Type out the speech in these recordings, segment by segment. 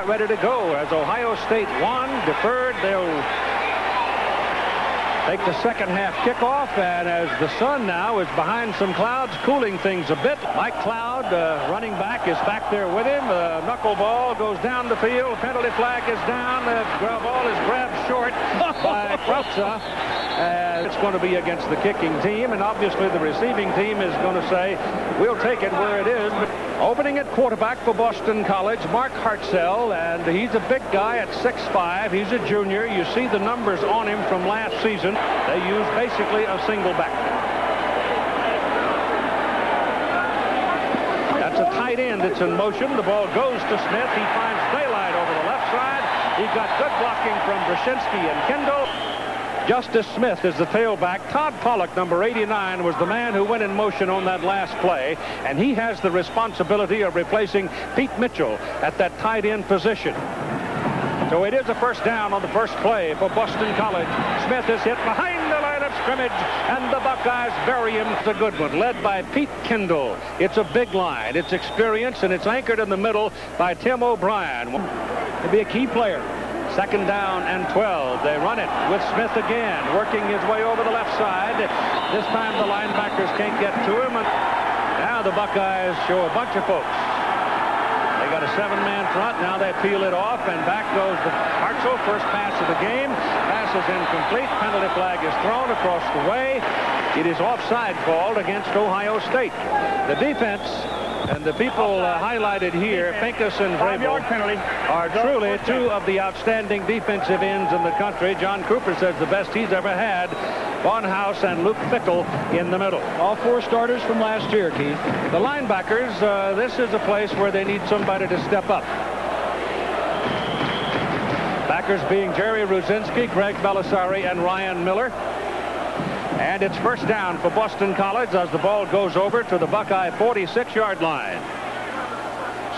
Ready to go as Ohio State won, deferred. They'll take the second half kickoff, and as the sun now is behind some clouds, cooling things a bit. Mike Cloud, running back, is back there with him. The knuckleball goes down the field. Penalty flag is down. The ball is grabbed short by Krautza. It's going to be against the kicking team, and obviously the receiving team is going to say, we'll take it where it is. But opening at quarterback for Boston College, Mark Hartzell, and he's a big guy at 6'5". He's a junior. You see the numbers on him from last season. They use basically a single back. That's a tight end that's in motion. The ball goes to Smith. He finds daylight over the left side. He got good blocking from Brzezinski and Kendall. Justice Smith is the tailback. Todd Pollock, number 89, was the man who went in motion on that last play, and he has the responsibility of replacing Pete Mitchell at that tight end position. So it is a first down on the first play for Boston College. Smith is hit behind the line of scrimmage, and the Buckeyes bury him. It's a good one, led by Pete Kendall. It's a big line. It's experience, and it's anchored in the middle by Tim O'Brien. He'll be a key player. Second down and 12. They run it with Smith again, working his way over the left side. This time the linebackers can't get to him. And now the Buckeyes show a bunch of folks. They got a 7-man front. Now they peel it off, and back goes the Hartzell. First pass of the game. Pass is incomplete. Penalty flag is thrown across the way. It is offside called against Ohio State. The defense and the people highlighted here, Pincus and Vrabel, are truly two of the outstanding defensive ends in the country. John Cooper says the best he's ever had. Barnhouse and Luke Fickle in the middle. All 4 starters from last year, Keith. The linebackers, this is a place where they need somebody to step up. Backers being Jerry Ruzinski, Greg Belisari, and Ryan Miller. And it's first down for Boston College as the ball goes over to the Buckeye 46-yard line.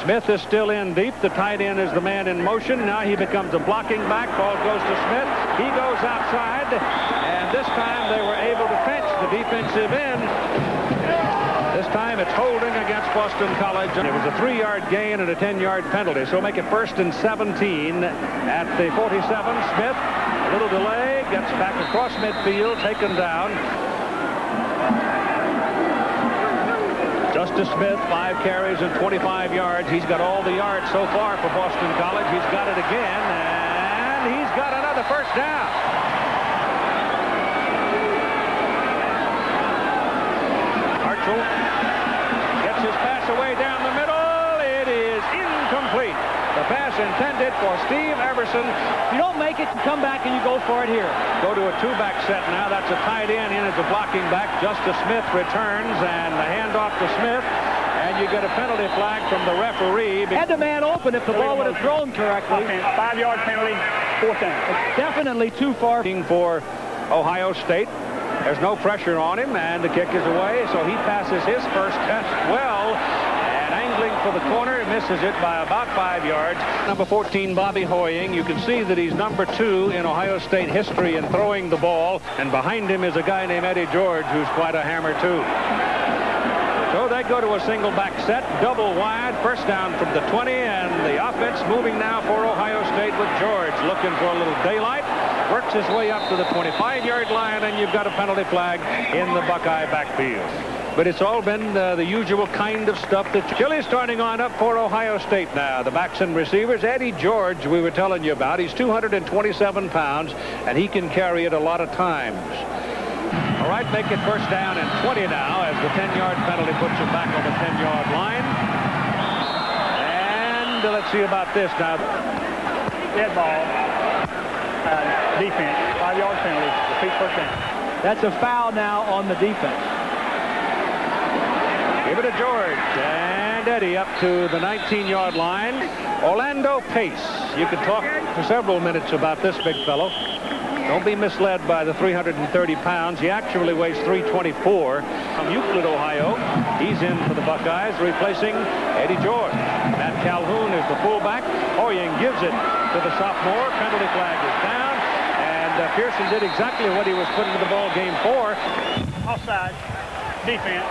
Smith is still in deep. The tight end is the man in motion. Now he becomes a blocking back. Ball goes to Smith. He goes outside. And this time they were able to pinch the defensive end. This time it's holding against Boston College. It was a 3-yard gain and a 10-yard penalty. So make it 1st and 17 at the 47. Smith, a little delay, gets back across midfield, taken down. Justice Smith, 5 carries and 25 yards. He's got all the yards so far for Boston College. He's got it again, and he's got another first down. Hartzell gets his pass away down the middle. It is incomplete. The pass intended for Steve Everson. If you don't make it, you come back and you go for it here. Go to a 2-back set now. That's a tight end in as a blocking back. Justice Smith returns, and the handoff to Smith. And you get a penalty flag from the referee. Had the man open if the ball would have thrown correctly. 5-yard penalty, 4th down. It's definitely too far. For Ohio State. There's no pressure on him, and the kick is away. So he passes his first test well. Angling for the corner, misses it by about 5 yards. Number 14, Bobby Hoying. You can see that he's number 2 in Ohio State history in throwing the ball. And behind him is a guy named Eddie George, who's quite a hammer, too. So they go to a single back set, double wide, first down from the 20, and the offense moving now for Ohio State with George looking for a little daylight. Works his way up to the 25-yard line, and you've got a penalty flag in the Buckeye backfield. But it's all been the usual kind of stuff. The Chile starting on up for Ohio State now. The backs and receivers. Eddie George, we were telling you about. He's 227 pounds, and he can carry it a lot of times. All right, make it first down and 20 now as the 10-yard penalty puts him back on the 10-yard line. And let's see about this now. Dead ball. Defense. 5-yard penalty. Repeat first down. That's a foul now on the defense. Give it to George, and Eddie up to the 19-yard line. Orlando Pace. You could talk for several minutes about this big fellow. Don't be misled by the 330 pounds. He actually weighs 324. From Euclid, Ohio. He's in for the Buckeyes, replacing Eddie George. Matt Calhoun is the fullback. Hoying gives it to the sophomore. Penalty flag is down, and Pearson did exactly what he was put into the ball game for. Offside. Defense.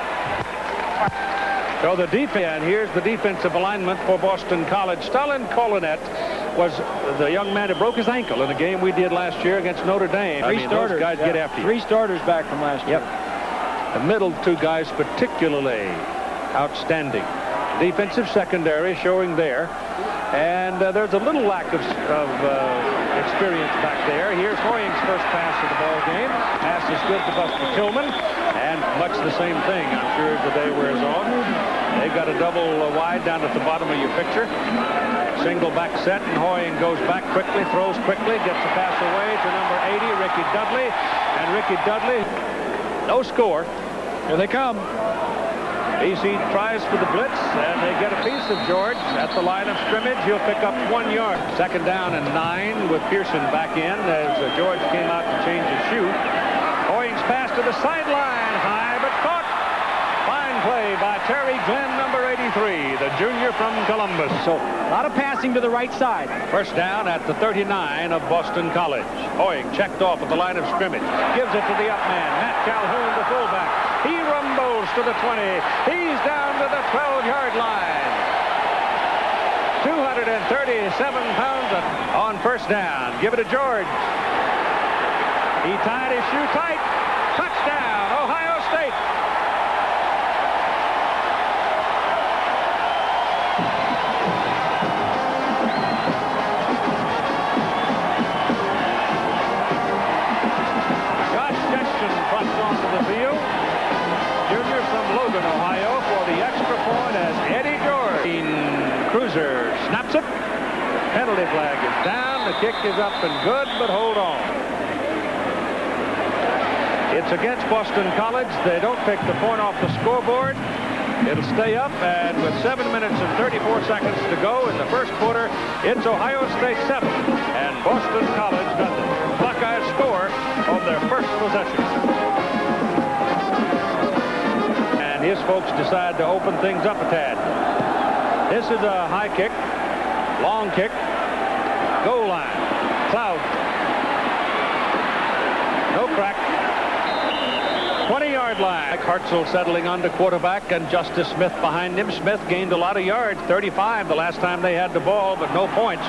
So the defense, and here's the defensive alignment for Boston College. Stalin Colinet was the young man who broke his ankle in a game we did last year against Notre Dame. Three starters. Those guys get after you. 3 starters back from last year. The middle 2 guys particularly outstanding. Defensive secondary showing there. And there's a little lack of experience back there. Here's Hoying's first pass of the ball game. Pass is good to Buster Tillman. And much the same thing, I'm sure, as the day wears on. They've got a double wide down at the bottom of your picture. Single back set, and Hoying goes back quickly, throws quickly, gets the pass away to number 80, Ricky Dudley. And Ricky Dudley, no score. Here they come. BC tries for the blitz, and they get a piece of George at the line of scrimmage. He'll pick up 1 yard. 2nd down and 9 with Pearson back in as George came out to change his shoe. Hoying's pass to the sideline, high but caught. Fine play by Terry Glenn, number 83, the junior from Columbus. So a lot of passing to the right side. First down at the 39 of Boston College. Hoying checked off at the line of scrimmage. Gives it to the up man, Matt Calhoun, the fullback. He rumbles to the 20. He's down to the 12-yard line. 237 pounds on first down. Give it to George. He tied his shoe tight. Touchdown, Ohio State. Josh Jetson fronts onto the field. Junior from Logan, Ohio, for the extra point as Eddie George. Cruiser snaps it. Penalty flag is down. The kick is up and good, but hold on. It's against Boston College. They don't take the point off the scoreboard. It'll stay up, and with 7 minutes and 34 seconds to go in the first quarter, it's Ohio State 7 and Boston College nothing. Buckeyes score on their first possession. And his folks decide to open things up a tad. This is a high kick, long kick, goal line, Cloud. No crack. 20-yard line. Hartzell settling under quarterback, and Justice Smith behind him. Smith gained a lot of yards, 35 the last time they had the ball, but no points.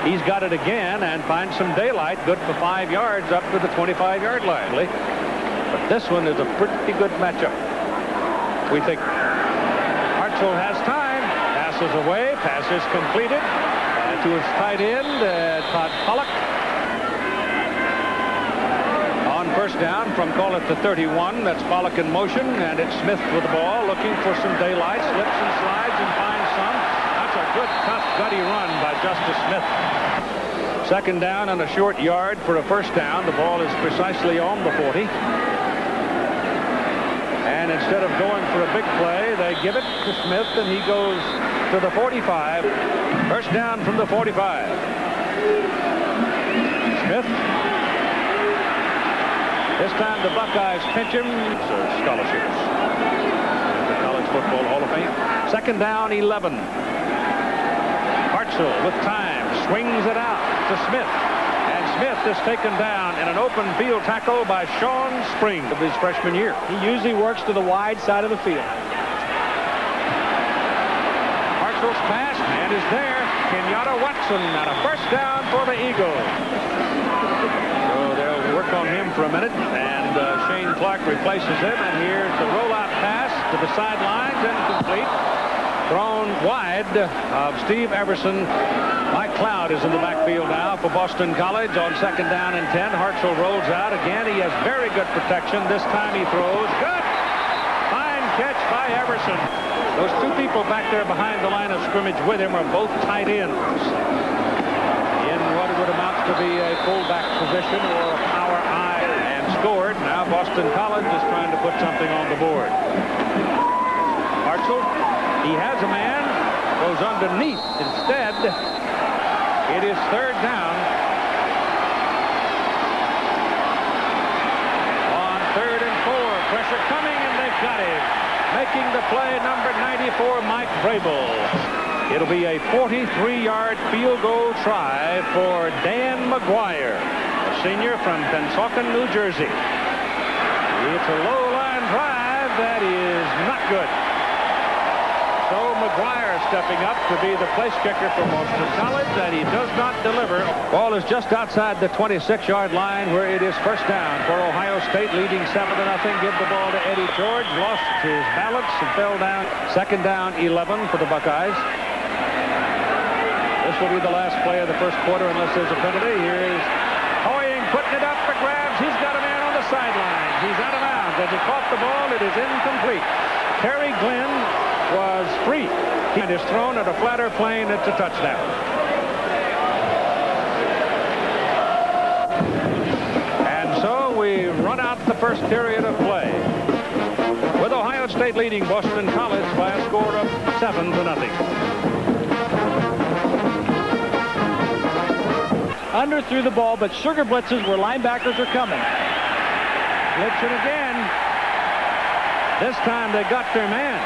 He's got it again and finds some daylight. Good for 5 yards up to the 25-yard line. But this one is a pretty good matchup. We think Hartzell has time. Passes away. Pass is completed to his tight end, Todd Pollock. First down from, call it the 31. That's Pollock in motion, and it's Smith with the ball, looking for some daylight. Slips and slides and finds some. That's a good, tough, gutty run by Justice Smith. 2nd down and a short yard for a first down. The ball is precisely on the 40. And instead of going for a big play, they give it to Smith, and he goes to the 45. First down from the 45. Smith. This time the Buckeyes pinch him. Scholarships. The College Football Hall of Fame. 2nd down, 11. Hartzell with time. Swings it out to Smith. And Smith is taken down in an open field tackle by Sean Spring of his freshman year. He usually works to the wide side of the field. Hartzell's pass, and is there. Kenyatta Watson and a first down for the Eagles. Work on him for a minute, and Shane Clark replaces him, and here's the rollout pass to the sidelines, incomplete. Thrown wide of Steve Everson. Mike Cloud is in the backfield now for Boston College on 2nd down and 10. Hartzell rolls out again. He has very good protection. This time he throws. Good! Fine catch by Everson. Those 2 people back there behind the line of scrimmage with him are both tight ends. What would amount to be a fullback position or a power I, and scored. Now Boston College is trying to put something on the board. Hartzell, he has a man, goes underneath instead. It is 3rd down. On 3rd and 4, pressure coming, and they've got him. Making the play, number 94, Mike Vrabel. It'll be a 43-yard field goal try for Dan McGuire, a senior from Pennsauken, New Jersey. It's a low-line drive that is not good. McGuire stepping up to be the place kicker for Boston College, and he does not deliver. Ball is just outside the 26-yard line, where it is first down for Ohio State, leading 7-0. Give the ball to Eddie George. Lost his balance and fell down. Second down, 11 for the Buckeyes. This will be the last play of the first quarter unless there's a penalty. Here is Hoying putting it up for grabs. He's got a man on the sideline. He's out of bounds. As he caught the ball, it is incomplete. Terry Glenn was free. He is thrown at a flatter plane. It's a touchdown. And so we run out the first period of play, with Ohio State leading Boston College by a score of 7-0. Under threw the ball, but sugar blitzes where linebackers are coming. Blitzing again. This time they got their man.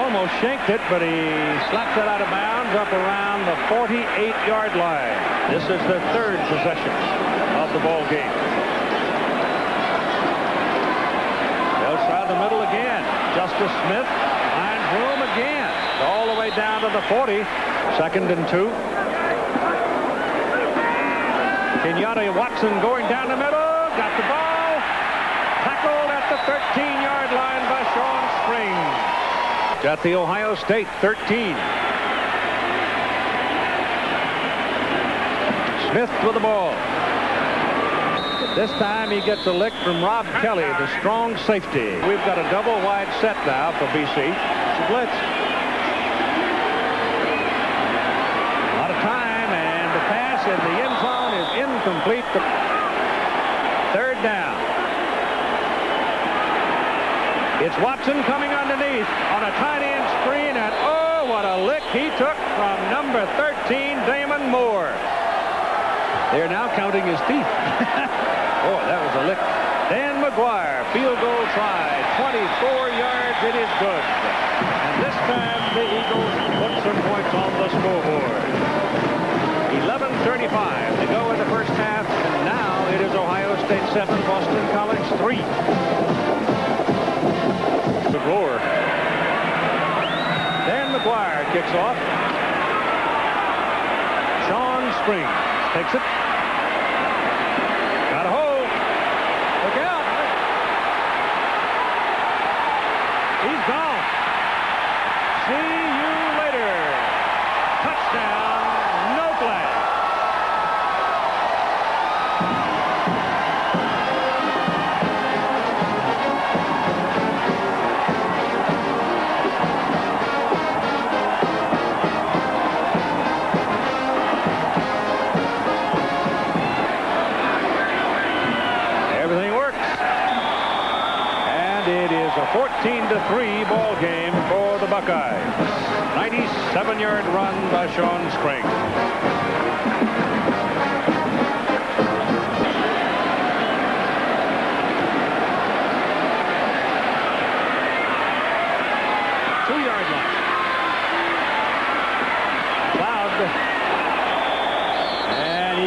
Almost shanked it, but he slapped it out of bounds up around the 48-yard line. This is the third possession of the ball game. They'll try the middle again. Justice Smith finds room again. All the way down to the 40. 2nd and 2. Kenyatta Watson going down the middle. Got the ball. Tackled at the 13-yard line by Sean Springs. At the Ohio State 13. Smith with the ball. This time he gets a lick from Rob Kelly, the strong safety. We've got a double wide set now for BC. It's a blitz. Time, and the pass in the end zone is incomplete. Third down. It's Watson coming underneath on a tight end screen, and oh, what a lick he took from number 13, Damon Moore. They're now counting his teeth. Oh, that was a lick. Dan McGuire, field goal try, 24 yards, it is good. And this time the Eagles put some points on the scoreboard. 11:35 to go in the first half, and now it is Ohio State 7, Boston College 3. The roar. Dan McGuire kicks off. Sean Springs takes it. Got a hold. Look out. He's gone. See you later. Touchdown. No flag. Everything works. And it is a 14-3 ball game for the Buckeyes. 97-yard run by Sean Springs.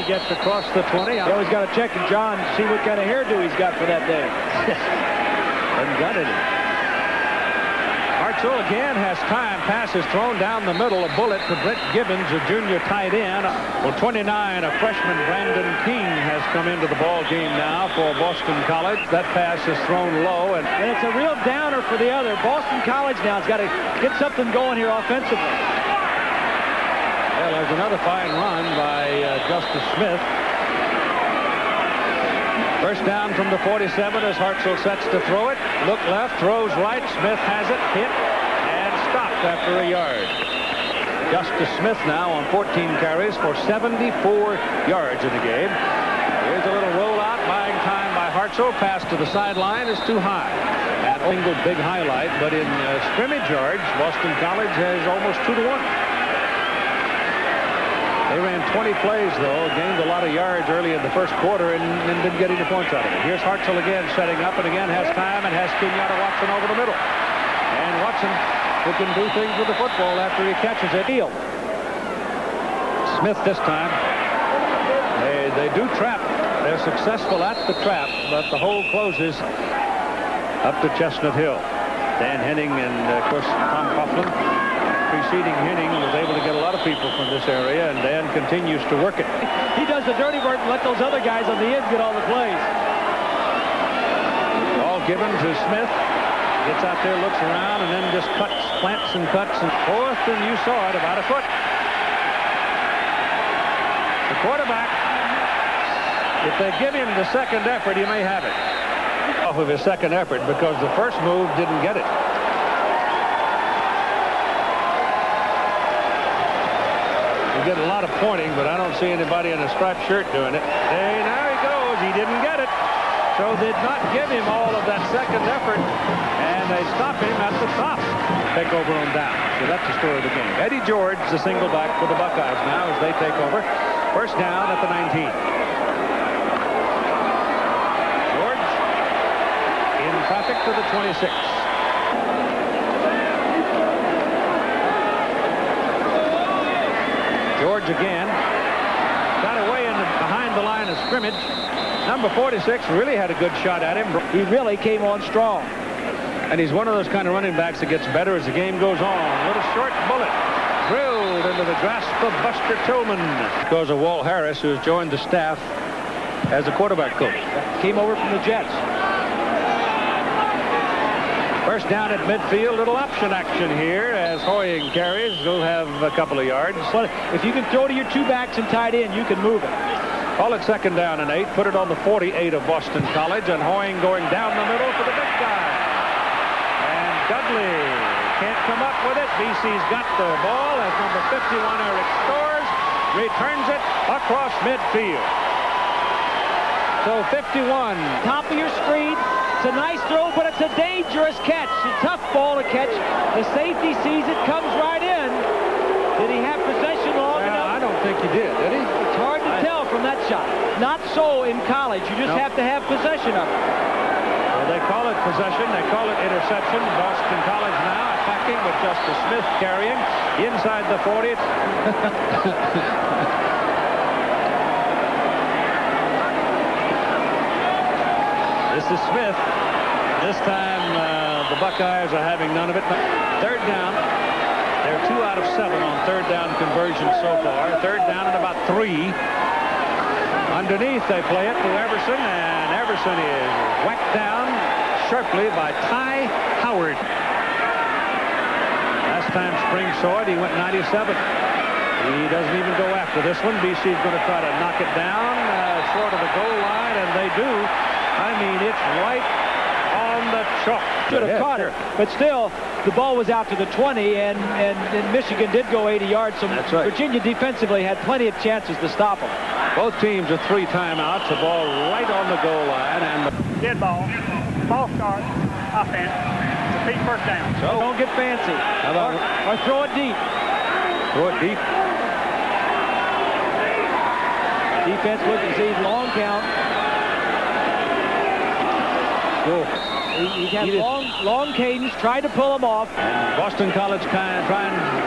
Gets across the 20. You always got to check and John, see what kind of hairdo he's got for that day. Hasn't got any. Hartzell again has time. Pass is thrown down the middle. A bullet to Brent Gibbons, a junior tight end. Well, 29, a freshman, Brandon King, has come into the ball game now for Boston College. That pass is thrown low. And it's a real downer for the other. Boston College now has got to get something going here offensively. Well, there's another fine run by Justice Smith. First down from the 47 as Hartzell sets to throw it. Look left, throws right. Smith has it, hit, and stopped after a yard. Justice Smith now on 14 carries for 74 yards in the game. Here's a little rollout, buying time by Hartzell. Pass to the sideline is too high. And single big highlight, but in scrimmage yards, Boston College has almost 2-1. They ran 20 plays, though, gained a lot of yards early in the first quarter and didn't get any points out of it. Here's Hartzell again setting up, and again has time and has Kenyatta Watson over the middle. And Watson, who can do things with the football after he catches it. Smith this time. They do trap. They're successful at the trap, but the hole closes. up to Chestnut Hill. Dan Henning and, of course, Tom Coughlin. Preceding Henning was able to get a lot of people from this area, and Dan continues to work it. He does the dirty work and let those other guys on the ends get all the plays. Ball given to Smith. Gets out there, looks around, and then just plants and cuts. And fourth, and you saw it, about a foot. The quarterback, if they give him the second effort, he may have it. Off of his second effort because the first move didn't get it. You get a lot of pointing, but I don't see anybody in a striped shirt doing it. Hey, now he goes. He didn't get it. So did not give him all of that second effort, and they stop him at the top. Take over on down. So that's the story of the game. Eddie George, the single back for the Buckeyes now as they take over. First down at the 19. George in traffic to the 26. George again got away behind the line of scrimmage. Number 46 really had a good shot at him. He really came on strong. And he's one of those kind of running backs that gets better as the game goes on. Little short bullet drilled into the grasp of Buster Tillman. Goes to Walt Harris, who has joined the staff as a quarterback coach. Came over from the Jets. First down at midfield, little option action here as Hoying carries. He'll have a couple of yards. Well, if you can throw to your two backs and tight end, you can move it. Call it second down and 8. Put it on the 48 of Boston College, and Hoying going down the middle for the big guy. And Dudley can't come up with it. BC's got the ball as number 51, Eric Storrs, returns it across midfield. So 51. Top of your screen. It's a nice throw, but it's a dangerous catch. A tough ball to catch. The safety sees it, comes right in. Did he have possession long enough? I don't think he did he? It's hard to tell from that shot. Not so in college. You just have to have possession of it. Well, they call it possession. They call it interception. Boston College now attacking with Justice Smith carrying inside the 40. This is Smith. This time the Buckeyes are having none of it. Third down. They're 2 out of 7 on third down conversions so far. Third down and about 3. Underneath they play it to Everson, and Everson is whacked down sharply by Ty Howard. Last time Spring saw it, he went 97. He doesn't even go after this one. BC's going to try to knock it down short of the goal line, and they do. I mean, it's right on the chalk. Should have caught it, but still, the ball was out to the 20, and Michigan did go 80 yards. So that's right. Virginia defensively had plenty of chances to stop them. Both teams with 3 timeouts. The ball right on the goal line, and Dead ball. Ball start. Offense. Repeat first down. so Don't get fancy. how about Or throw it deep. throw it deep? Defense looking to see long count. Cool. He had long cadence, tried to pull him off. Boston College trying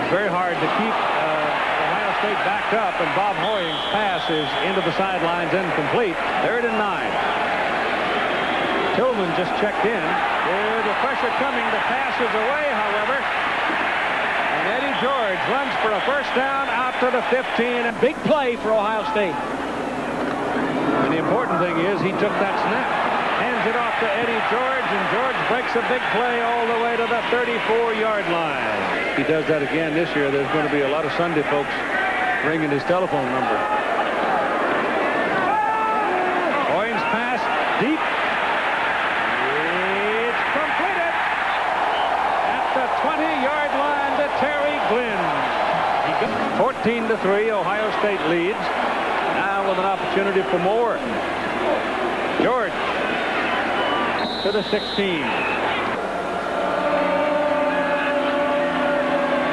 very hard to keep Ohio State backed up, and Bob Hoying's pass is into the sidelines, incomplete. 3rd and 9. Tillman just checked in. There's the pressure coming. The pass is away, however. And Eddie George runs for a first down out to the 15. And Big play for Ohio State. the important thing is he took that snap. Hands it off to Eddie George, and George breaks a big play all the way to the 34-yard line. He does that again this year. There's going to be a lot of Sunday folks ringing his telephone number. Hoying's pass deep. It's completed at the 20-yard line to Terry Glynn. 14-3, Ohio State leads. Now with an opportunity for more. George to the 16.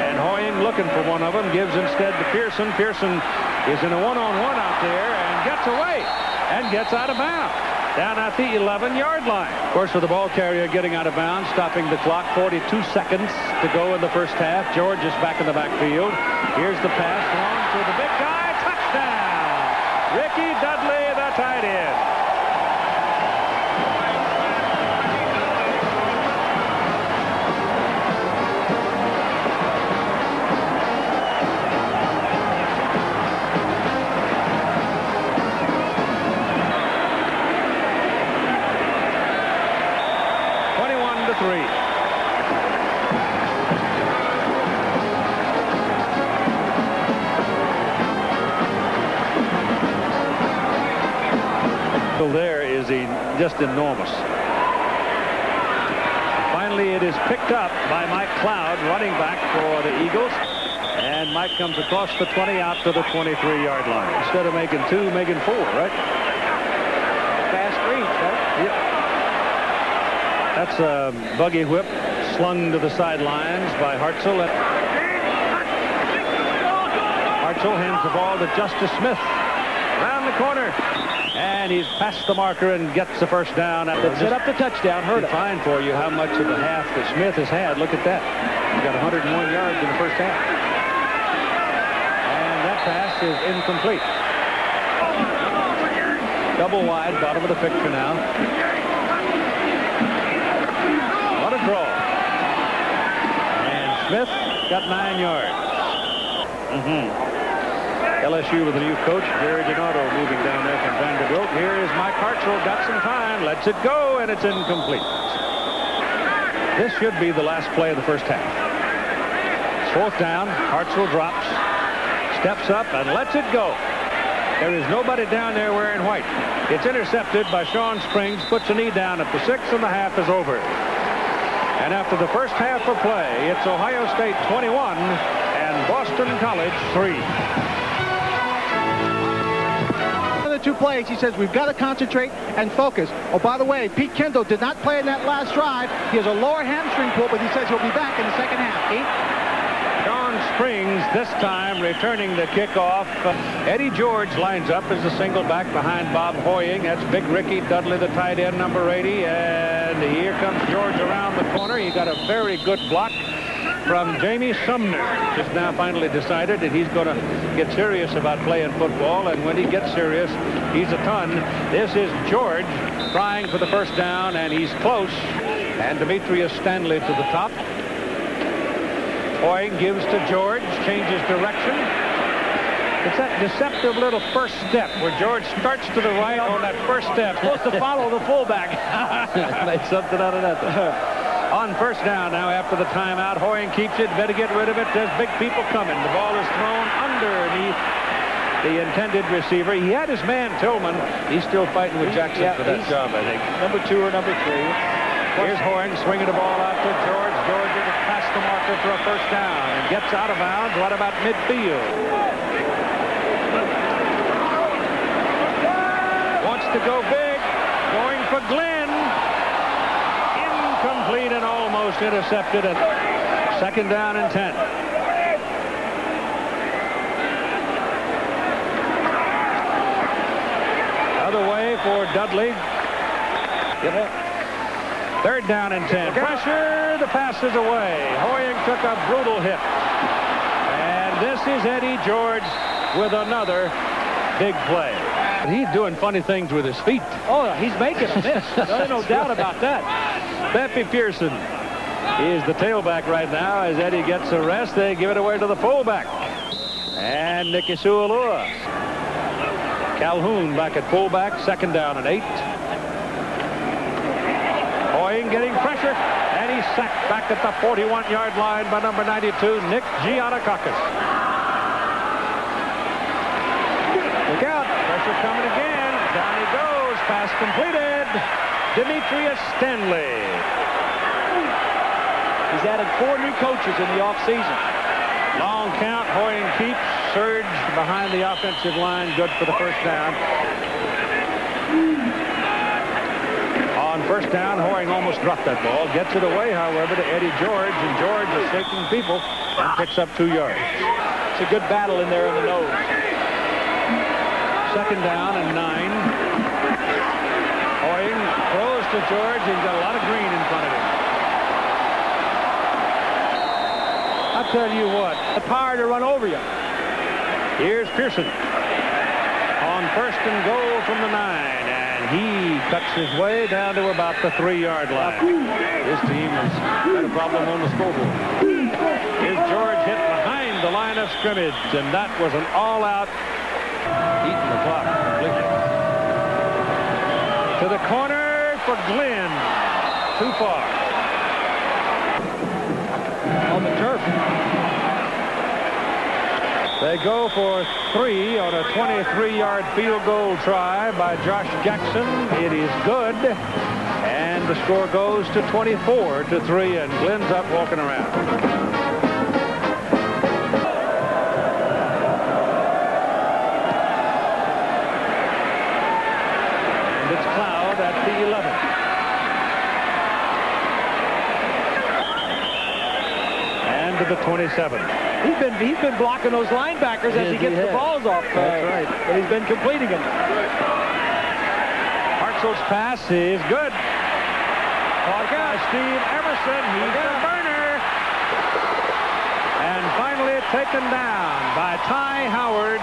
And Hoying looking for one of them, gives instead to Pearson. Pearson is in a one-on-one out there and gets away and gets out of bounds down at the 11-yard line. Of course, with the ball carrier getting out of bounds, stopping the clock, 42 seconds to go in the first half. George is back in the backfield. Here's the pass long to the big guy. Touchdown! Ricky Dudley, the tight end. just enormous. Finally, it is picked up by Mike Cloud, running back for the Eagles. And Mike comes across the 20 out to the 23-yard line. Instead of making 2, making 4, right? Fast reach, right? Yep. That's a buggy whip slung to the sidelines by Hartzell. Hartzell hands the ball to Justice Smith. Around the corner. And he's past the marker and gets the first down. That set up the touchdown. Hurt it. Fine for you how much of the half that Smith has had. Look at that. He got 101 yards in the first half. And that pass is incomplete. Double wide, bottom of the picture now. What a draw. And Smith got 9 yards. LSU with a new coach, Jerry Donato, moving down there from Vanderbilt. Here is Mike Hartzell, got some time, lets it go, and it's incomplete. This should be the last play of the first half. It's 4th down. Hartzell drops, steps up, and lets it go. There is nobody down there wearing white. It's intercepted by Sean Springs, puts a knee down at the 6, and the half is over. And after the first half of play, it's Ohio State 21 and Boston College 3. The 2 plays, he says we've got to concentrate and focus. Oh, by the way, Pete Kendall did not play in that last drive. He has a lower hamstring pull, but he says he'll be back in the second half. Pete? Sean Springs this time returning the kickoff. Eddie George lines up as the single back behind Bob Hoying. That's Big Ricky Dudley, the tight end, number 80. And here comes George around the corner. He got a very good block from Jamie Sumner. Just now finally decided that he's going to get serious about playing football, and when he gets serious, he's a ton. This is George trying for the first down, and he's close. And Demetrius Stanley to the top. Hoying gives to George, changes direction. It's that deceptive little first step where George starts to the right on that first step. Supposed to follow the fullback. Made something out of that. On first down now after the timeout. Hoying keeps it. Better get rid of it. There's big people coming. The ball is thrown underneath the intended receiver. He had his man Tillman. He's still fighting with Jackson for that job, I think. Number 2 or number 3. Here's Hoying swinging the ball out to George. George is past the marker for a first down and gets out of bounds. What about midfield? Wants to go big. Going for Glenn. Incomplete and almost intercepted at 2nd down and 10. Other way for Dudley. 3rd down and 10. Pressure. The pass is away. Hoying took a brutal hit. And this is Eddie George with another big play. He's doing funny things with his feet. Oh, he's making a miss. There's no doubt about that. Beppe Pearson is the tailback right now. As Eddie gets a rest, they give it away to the fullback. And Nicky Sualua. Calhoun back at fullback, 2nd down and 8. Hoying getting pressure, and he's sacked back at the 41-yard line by number 92, Nick Giannakakis. Look out, pressure coming again. Down he goes, pass completed. Demetrius Stanley. He's added 4 new coaches in the offseason. Long count, Hoying keeps. Surge behind the offensive line, good for the first down. On first down, Hoying almost dropped that ball. Gets it away, however, to Eddie George, and George is shaking people and picks up 2 yards. It's a good battle in there in the nose. 2nd down and 9. Hoying throws to George. He's got a lot of green in front of him. I'll tell you what, The power to run over you. here's Pearson on 1st and goal from the 9, and he cuts his way down to about the 3-yard line. His team has got a problem on the scoreboard. Here's George hit behind the line of scrimmage, and that was an all-out eating the clock completely. To the corner for Glenn. Too far. On the turf. They go for three on a 23-yard field goal try by Josh Jackson. It is good. And the score goes to 24-3, and Glenn's up walking around. And it's Cloud at the 11. And to the 27. He's been blocking those linebackers as he gets the balls off. That's right. And he's been completing them. Hartzell's pass is good. Caught by Steve Emerson. He's a burner. And finally taken down by Ty Howard.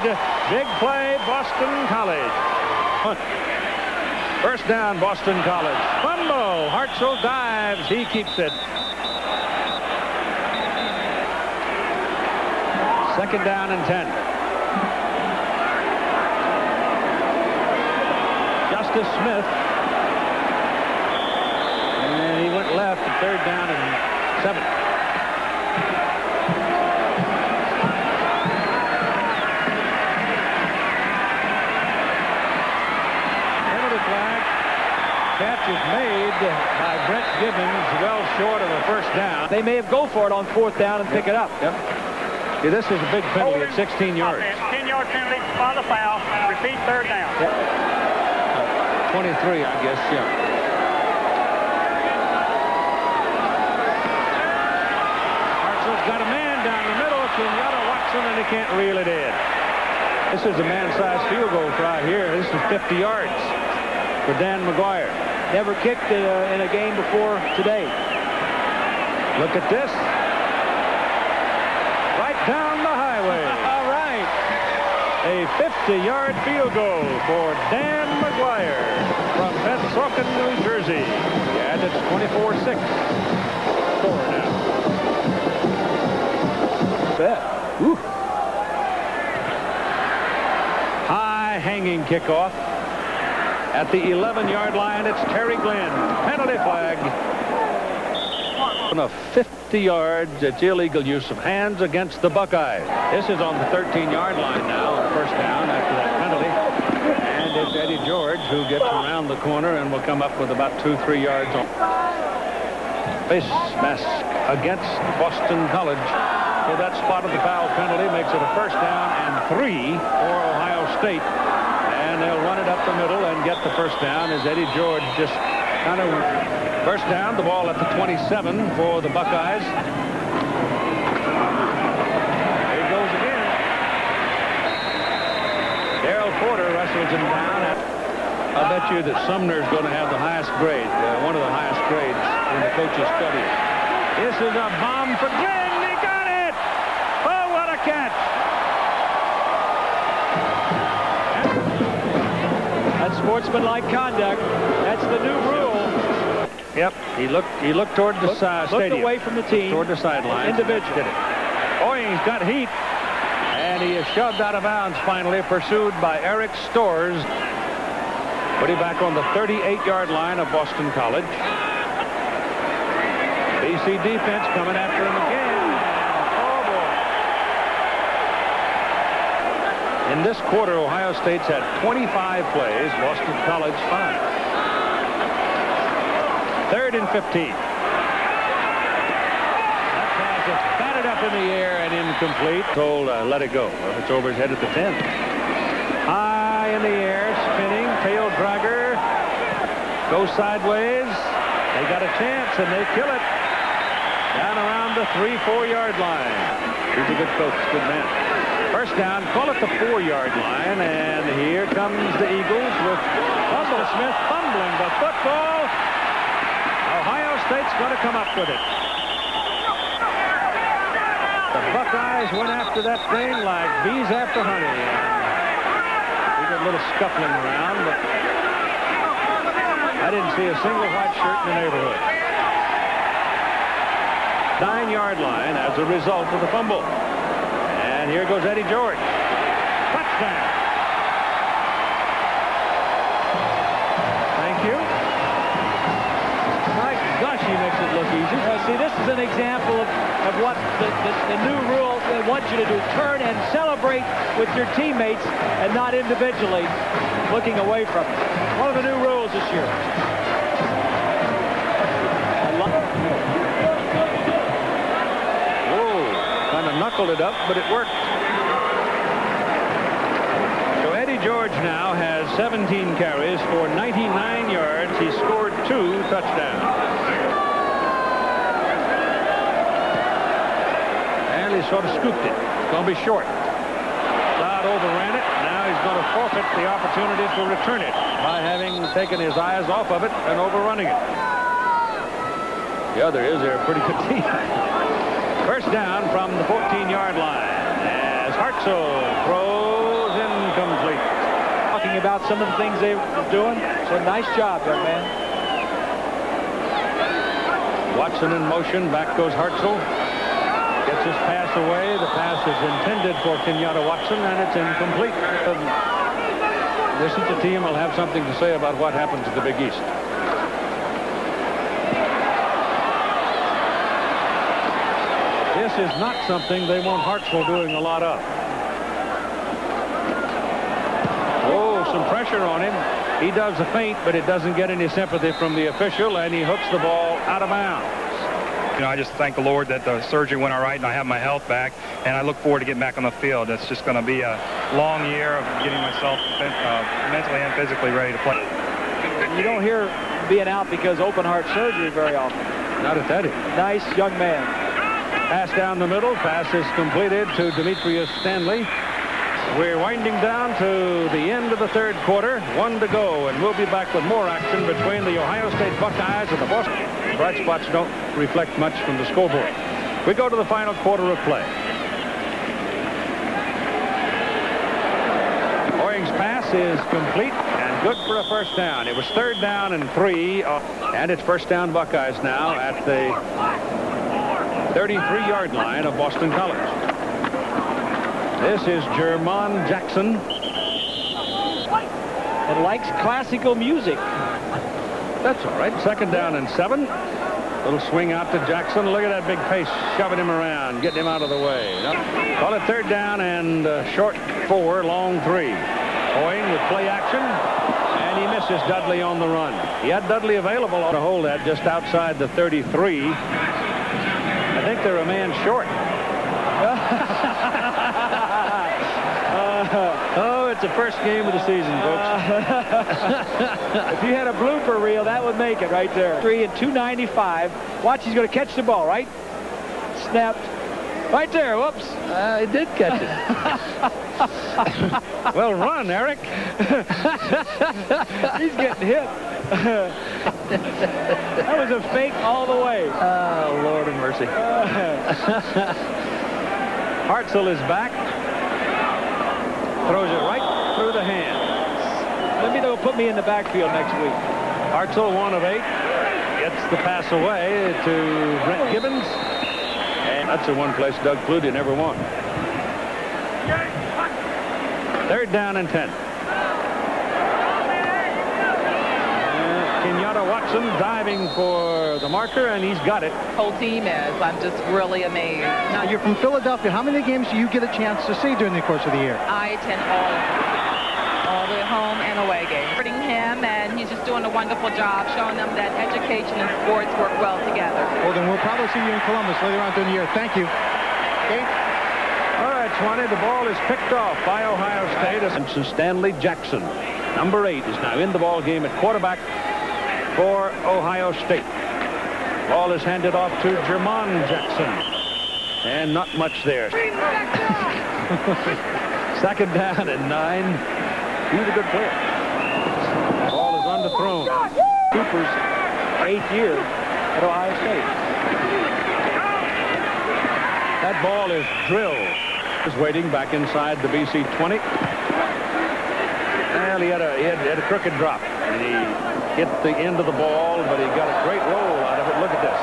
Big play, Boston College. Hunt. First down, Boston College. Fumble. Hartzell dives. He keeps it. Second down and 10. Justice Smith. And he went left. Third down and 7. Penalty flag. Catch is made by Brett Gibbons, well short of a first down. They may have go for it on fourth down and pick it up. Yep. Yeah, this is a big penalty at 16 yards. 10-yard penalty by the foul. Repeat third down. Yep. 23, I guess, yeah. Hartzell's got a man down the middle. Kenyatta Watson, and he can't reel it in. This is a man-sized field goal try here. This is 50 yards for Dan McGuire. Never kicked in a game before today. Look at this. Down the highway. All right. A 50-yard field goal for Dan McGuire from Pennsauken, New Jersey. And it's 24-6. Score now. Bet. Ooh. High hanging kickoff. At the 11-yard line, it's Terry Glenn. Penalty flag. On a 50 yards, it's illegal use of hands against the Buckeyes. This is on the 13-yard line now, on first down after that penalty. And it's Eddie George who gets around the corner and will come up with about 2-3 yards on face mask against Boston College. So that spot of the foul penalty makes it a first down and 3 for Ohio State. And they'll run it up the middle and get the first down as Eddie George just kind of first down, the ball at the 27 for the Buckeyes. There he goes again. Darrell Porter wrestles him down. I'll bet you that Sumner's going to have the highest grade, one of the highest grades in the coach's studies. This is a bomb for Glenn. He got it! Oh, what a catch! That's sportsmanlike conduct. That's the new rule. Yep, he looked toward the stadium. Looked away from the team. Toward the sideline. Individual. Did it. Oh, he's got heat. And he is shoved out of bounds finally, pursued by Eric Storrs. Put him back on the 38-yard line of Boston College. BC defense coming after him again. Oh, boy. In this quarter, Ohio State's had 25 plays. Boston College 5. Third and 15. That pass is batted up in the air and incomplete. Told let it go. Well, it's over his head at the 10. High in the air, spinning, tail dragger. Goes sideways. They got a chance and they kill it. Down around the 3-4 yard line. He's a good coach, good man. First down, call it the 4-yard line, and here comes the Eagles with Russell Smith fumbling the football. Ohio State's going to come up with it. The Buckeyes went after that thing like bees after honey. We got a little scuffling around, but I didn't see a single white shirt in the neighborhood. 9-yard line as a result of the fumble. And here goes Eddie George. Touchdown. Thank you. My gosh, he makes it look easy. See, this is an example of what the new rule they want you to do. Turn and celebrate with your teammates and not individually looking away from it. One of the new rules this year. Whoa, kind of knuckled it up, but it worked. So Eddie George now has 17 carries for 99 yards. He scored 2 touchdowns. And he sort of scooped it. It's going to be short. Cloud overran it. Now he's going to forfeit the opportunity to return it by having taken his eyes off of it and overrunning it. The other is they're a pretty good team. First down from the 14-yard line as Hartzell throws incomplete. Talking about some of the things they were doing. So nice job, young man. Watson in motion. Back goes Hartzell. Gets his pass away. The pass is intended for Kenyatta Watson, and it's incomplete. This is the team will have something to say about what happens at the Big East. This is not something they want Hartzell doing a lot of. Oh, some pressure on him. He does a feint, but it doesn't get any sympathy from the official, and he hooks the ball out of bounds. You know, I just thank the Lord that the surgery went all right and I have my health back, and I look forward to getting back on the field. It's just going to be a long year of getting myself mentally and physically ready to play. You don't hear being out because open heart surgery very often. Not at that age. Nice young man. Pass down the middle. Pass is completed to Demetrius Stanley. We're winding down to the end of the third quarter. 1 to go, and we'll be back with more action between the Ohio State Buckeyes and the Boston. Bright spots don't reflect much from the scoreboard. We go to the final quarter of play. Oring's pass is complete and good for a first down. It was 3rd down and 3, and it's first down Buckeyes now at the 33-yard line of Boston College. This is Jermon Jackson. And likes classical music. That's all right. 2nd down and 7. Little swing out to Jackson. Look at that big pace, shoving him around, getting him out of the way. Call it 3rd down and short 4, long 3. Oing with play action, and he misses Dudley on the run. He had Dudley available to hold that just outside the 33. I think they're a man short. Oh, it's the first game of the season, folks. If you had a blooper reel, that would make it right there. 3 and 295. Watch, he's going to catch the ball, right? Snapped. Right there, whoops. He did catch it. Well, run, Eric. He's getting hit. That was a fake all the way. Oh, Lord have mercy. Hartzell is back. Throws it right through the hands. Maybe they'll put me in the backfield next week. Hartzell, 1 of 8. Gets the pass away to Brent Gibbons. And that's the one place Doug Flutie never won. 3rd down and 10. Kenyatta Watson diving for the marker, and he's got it. Whole team is. I'm just really amazed. Now, you're from Philadelphia. How many games do you get a chance to see during the course of the year? I attend all the home and away games. Supporting him, and he's just doing a wonderful job showing them that education and sports work well together. Well, then we'll probably see you in Columbus later on during the year. Thank you. Okay. All right, Swanee, the ball is picked off by Ohio State. And Stanley Jackson, number 8, is now in the ball game at quarterback for Ohio State. Ball is handed off to Jermon Jackson. And not much there. 2nd down and 9. He's a good player. Ball is underthrown. Cooper's 8th year at Ohio State. That ball is drilled. Is waiting back inside the BC 20. Well, he had a crooked drop, and he hit the end of the ball, but he got a great roll out of it. Look at this.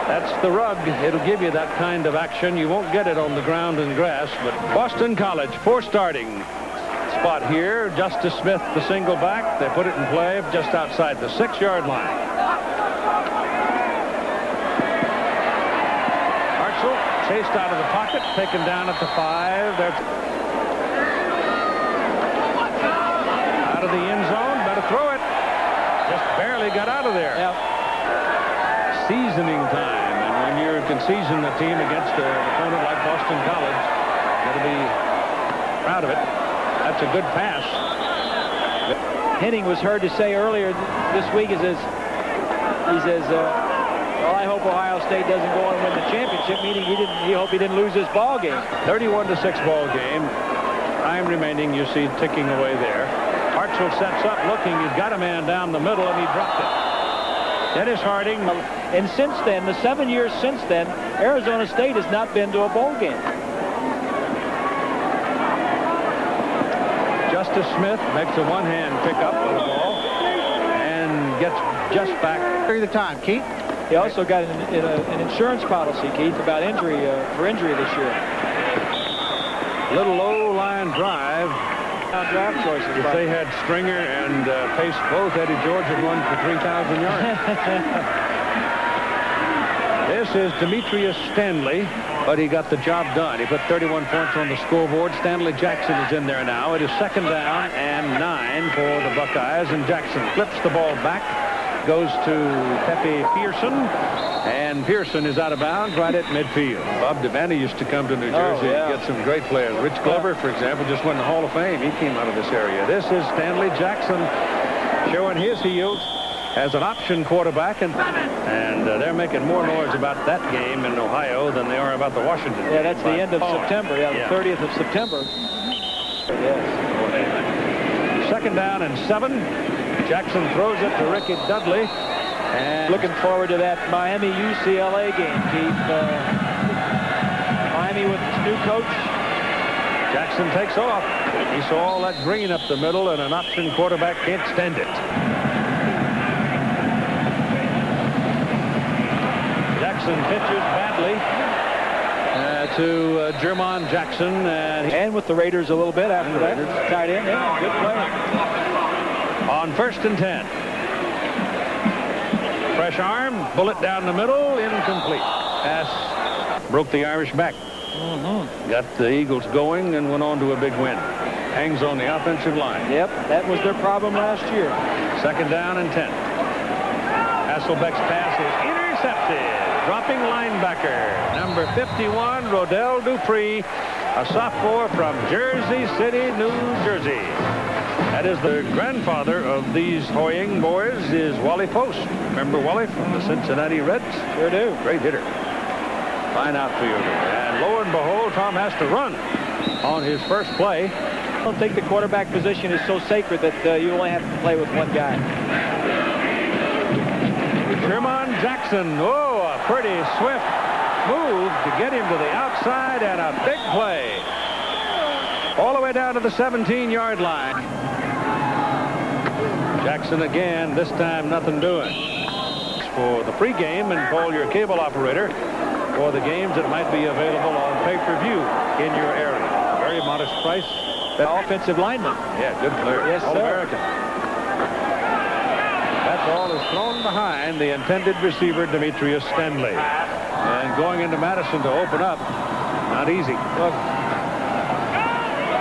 That's the rug. It'll give you that kind of action. You won't get it on the ground and grass, but Boston College, 4 starting spot here. Justice Smith, the single back. They put it in play just outside the 6-yard line. Hartzell chased out of the pocket, taken down at the 5. They're out of the end zone. Better throw it. Just barely got out of there. Yep. Seasoning time. And when you can season the team against an opponent like Boston College, you got to be proud of it. That's a good pass. Henning was heard to say earlier this week, he says, well, I hope Ohio State doesn't go on and win the championship, meaning he hoped he didn't lose this ball game. 31-6 ball game. Time remaining, you see ticking away there. Hartzell sets up, looking. He's got a man down the middle, and he dropped it. Dennis Harding. And since then, the 7 years since then, Arizona State has not been to a bowl game. Justice Smith makes a one-hand pickup of the ball and gets just back. The time, Keith. He also got an insurance policy, Keith, about injury for injury this year. Little low line drive. Draft choices. If they had Stringer and Pace both, Eddie George had run for 3,000 yards. This is Demetrius Stanley, but he got the job done. He put 31 points on the scoreboard. Stanley Jackson is in there now. It is 2nd down and 9 for the Buckeyes, and Jackson flips the ball back, goes to Pepe Pearson, and Pearson is out of bounds right at midfield. Bob Devaney used to come to New Jersey and get some great players. Rich Glover, for example, just won the Hall of Fame. He came out of this area. This is Stanley Jackson showing his heels as an option quarterback, and they're making more noise about that game in Ohio than they are about the Washington game. Yeah, that's the end of September. Yeah, the 30th of September. Yes. 2nd down and 7. Jackson throws it to Ricky Dudley. And looking forward to that Miami-UCLA game, Keith. Miami with its new coach. Jackson takes off. He saw all that green up the middle, and an option quarterback can't stand it. Jackson pitches badly to Jermon Jackson. And with the Raiders a little bit after that. Tight end. Yeah, good play. On 1st and 10. Fresh arm, bullet down the middle, incomplete. Pass broke the Irish back. Got the Eagles going and went on to a big win. Hangs on the offensive line. Yep, that was their problem last year. 2nd down and 10. Hasselbeck's pass is intercepted. Dropping linebacker, number 51, Rodell Dupree, a sophomore from Jersey City, New Jersey. That is the grandfather of these Hoying boys is Wally Post. Remember Wally from the Cincinnati Reds? Sure do. Great hitter. Fine outfielder. And lo and behold, Tom has to run on his first play. I don't think the quarterback position is so sacred that you only have to play with one guy. Jermon Jackson. Oh, a pretty swift move to get him to the outside, and a big play. All the way down to the 17-yard line. Jackson again, this time nothing doing. For the pregame, and call your cable operator for the games that might be available on pay-per-view in your area. Very modest price. The offensive lineman. Yeah, good player. Yes, All-American. That ball is thrown behind the intended receiver, Demetrius Stanley. And going into Madison to open up, not easy. Look.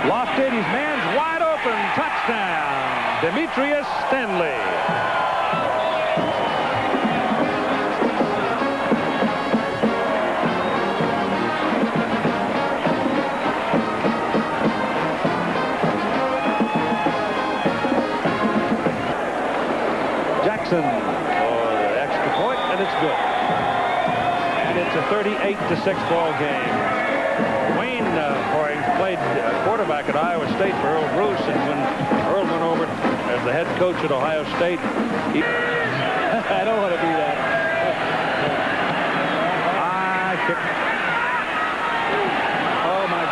Lofted, his man's wide open. Touchdown, Demetrius Stanley. Jackson for the extra point, and it's good. And it's a 38-6 ball game. Wayne played quarterback at Iowa State for Earl Bruce, and when Earl went over as the head coach at Ohio State, he... I don't want to be that. I kicked. Oh, my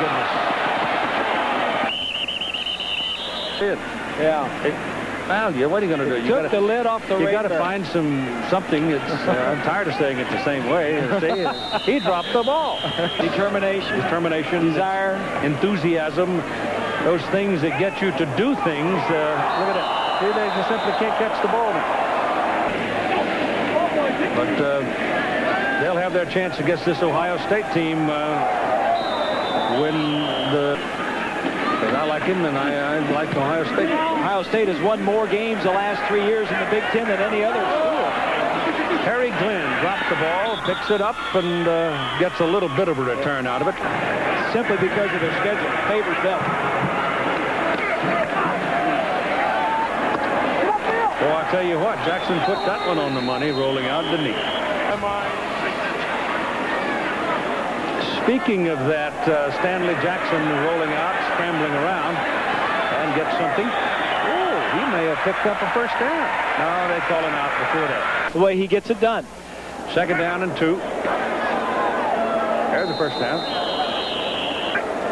goodness. Yeah. Well, what are you going to do? You took the lid off the You radar. got to find something. It's, I'm tired of saying it the same way. See, he dropped the ball. Determination, desire, enthusiasm, those things that get you to do things. Look at it. See, they just simply can't catch the ball. But they'll have their chance against this Ohio State team when the... I like him, and I like Ohio State. Ohio State has won more games the last 3 years in the Big Ten than any other school. Harry Glenn drops the ball, picks it up, and gets a little bit of a return out of it. Simply because of their schedule. Favors them. Oh, I tell you what, Jackson put that one on the money, rolling out, didn't he? Speaking of that, Stanley Jackson rolling out, scrambling around, and gets something. Oh, he may have picked up a first down. No, they call him out before that. The way he gets it done. Second down and 2. There's the first down.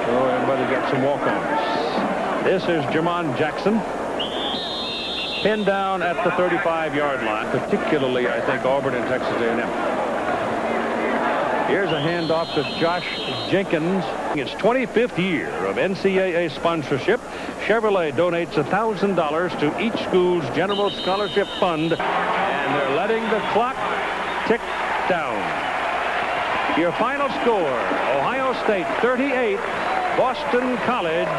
So everybody got some walk-ons. This is Jamon Jackson. Pinned down at the 35-yard line, particularly, I think, Auburn and Texas A&M. Here's a handoff to Josh Jenkins. It's 25th year of NCAA sponsorship. Chevrolet donates $1,000 to each school's general scholarship fund, and they're letting the clock tick down. Your final score, Ohio State 38, Boston College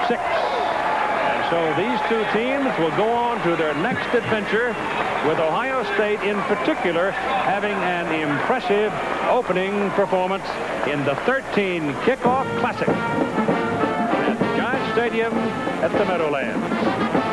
6. And so these two teams will go on to their next adventure, with Ohio State in particular having an impressive opening performance in the 13 Kickoff Classic at Giant Stadium at the Meadowlands.